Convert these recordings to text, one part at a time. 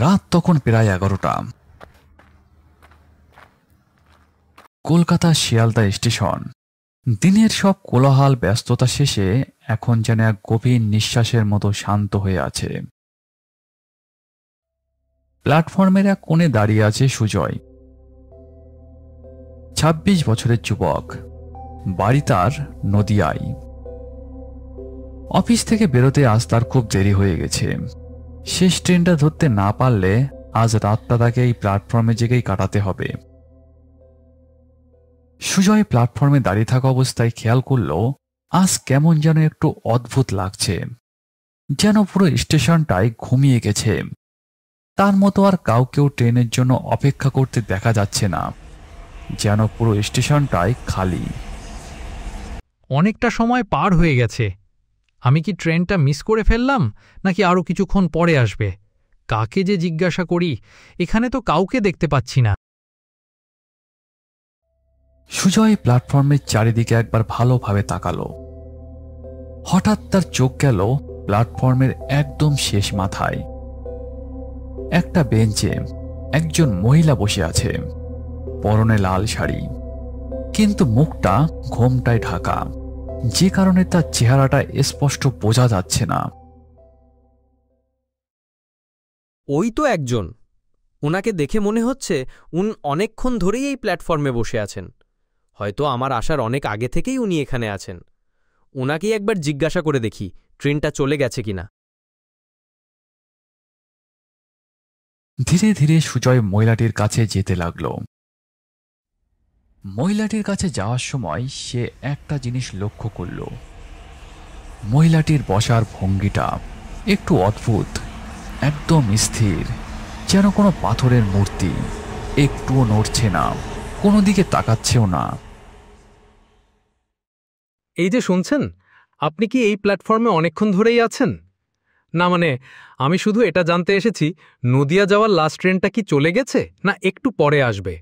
রাত তখন প্রায় 11টা। কলকাতা শিয়ালদা স্টেশন। দিনের সব কোলাহল ব্যস্ততা শেষে এখন যেন এক গভীর নিঃশ্বাসের মতো শান্ত হয়ে আছে। প্ল্যাটফর্মের এক কোণে দাঁড়িয়ে আছে সুজয়। 26 বছরের যুবক, বাড়ি তার নদিয়ায়। অফিস থেকে বেরোতে আজ তার খুব দেরি হয়ে গেছে। শেষ ট্রেনটা ধরতে না পারলে আজ রাতটা তাকে এই প্ল্যাটফর্মে জেগেই কাটাতে হবে। সুজয় প্ল্যাটফর্মে দাঁড়িয়ে থাকা অবস্থায় খেয়াল করল আজ কেমন যেন একটু অদ্ভুত লাগছে, যেন পুরো স্টেশনটাই ঘুমিয়ে গেছে। তার মতো আর কাউকেও ট্রেনের জন্য অপেক্ষা করতে দেখা যাচ্ছে না, যেন পুরো স্টেশনটাই খালি। অনেকটা সময় পার হয়ে গেছে। আমি কি ট্রেনটা মিস করে ফেললাম, নাকি আরও কিছুক্ষণ পরে আসবে? কাকে যে জিজ্ঞাসা করি, এখানে তো কাউকে দেখতে পাচ্ছি না। সুজয় প্ল্যাটফর্মের চারিদিকে একবার ভালোভাবে তাকালো। হঠাৎ তার চোখ গেল প্ল্যাটফর্মের একদম শেষ মাথায়। একটা বেঞ্চে একজন মহিলা বসে আছে, পরনে লাল শাড়ি, কিন্তু মুখটা ঘোমটায় ঢাকা, যে কারণে তার চেহারাটা স্পষ্ট বোঝা যাচ্ছে না। ওই তো একজন। ওনাকে দেখে মনে হচ্ছে অনেকক্ষণ ধরেই এই প্ল্যাটফর্মে বসে আছেন। হয়তো আমার আসার অনেক আগে থেকেই উনি এখানে আছেন। ওনাকেই একবার জিজ্ঞাসা করে দেখি ট্রেনটা চলে গেছে কিনা। ধীরে ধীরে সুজয় মহিলাটির কাছে যেতে লাগলো। মহিলাটির কাছে যাওয়ার সময় সে একটা জিনিস লক্ষ্য করল। মহিলাটির বসার ভঙ্গিটা একটু অদ্ভুত, একদম স্থির, যেন কোনো পাথরের মূর্তি। একটুও নড়ছে না, কোনো দিকে তাকাচ্ছেও না। এই যে শুনছেন, আপনি কি এই প্ল্যাটফর্মে অনেকক্ষণ ধরেই আছেন? না মানে, আমি শুধু এটা জানতে এসেছি, নদিয়া যাওয়ার লাস্ট ট্রেনটা কি চলে গেছে, না একটু পরে আসবে?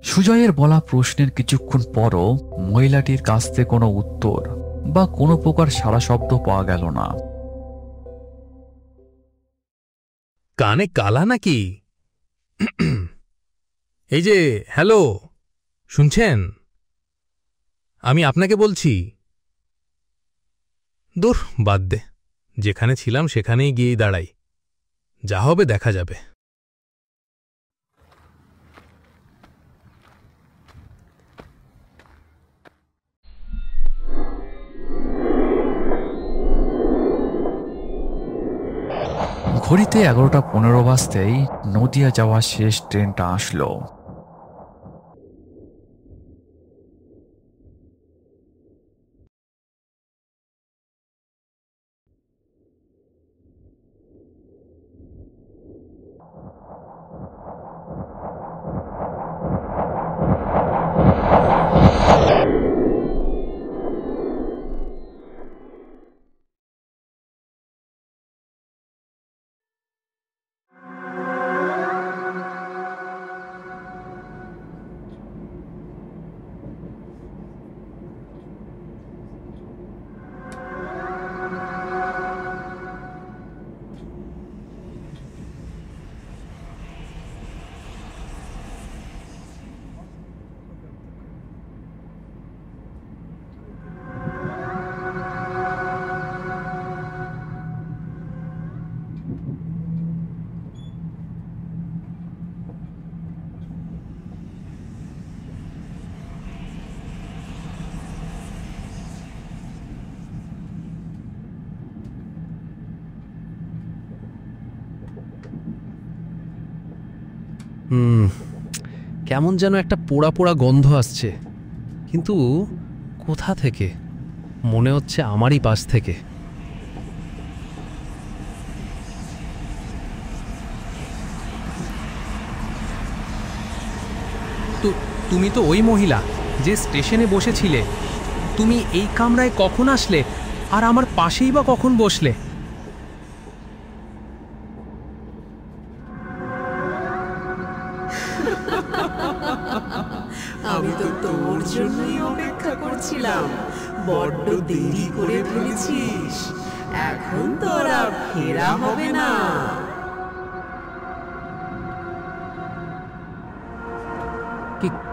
সুজয়ের বলা প্রশ্নের কিছুক্ষণ পরও মহিলাটির কাছ থেকে কোনো উত্তর বা কোনো প্রকার সাড়া শব্দ পাওয়া গেল না। কানে কালা নাকি? এই যে, হ্যালো, শুনছেন? আমি আপনাকে বলছি। দূর, বাদ দে, যেখানে ছিলাম সেখানেই গিয়েই দাঁড়াই, যা হবে দেখা যাবে। ঘড়িতে 11:15 বাজতেই নদিয়া যাওয়া শেষ ট্রেনটা আসলো। কেমন যেন একটা পোড়া পোড়া গন্ধ আসছে, কিন্তু কোথা থেকে? মনে হচ্ছে আমারই পাশ থেকে। তুমি তো ওই মহিলা যে স্টেশনে বসেছিলে। তুমি এই কামরায় কখন আসলে, আর আমার পাশেই বা কখন বসলে? আমি তো তোর জন্যই অপেক্ষা করছিলাম। বড্ড দেরি করে ফেলেছিস। এখন তোর আর ফেরা হবে না।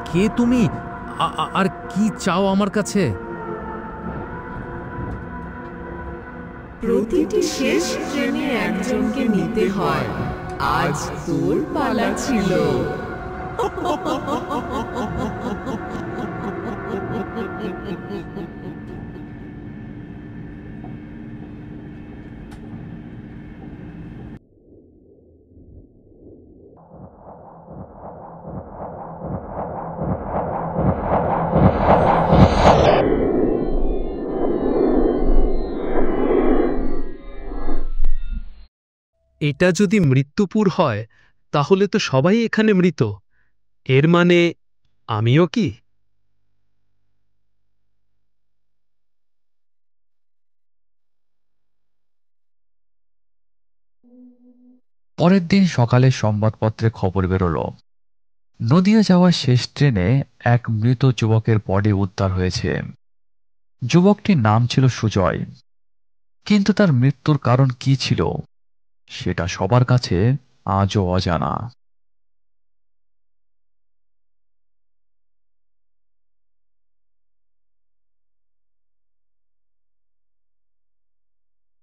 কে তুমি? আর কি চাও আমার কাছে? প্রতিটি শেষ ট্রেনে একজনকে নিতে হয়, আজ তোর পালা ছিল। এটা যদি মৃত্যুপুর হয় তাহলে তো সবাই এখানে মৃত। এর মানে আমিও কি? পরের দিন সকালে সংবাদপত্রে খবর বেরোলো, নদিয়া যাওয়ার শেষ ট্রেনে এক মৃত যুবকের বডি উদ্ধার হয়েছে। যুবকটির নাম ছিল সুজয়, কিন্তু তার মৃত্যুর কারণ কি ছিল সেটা সবার কাছে আজও অজানা।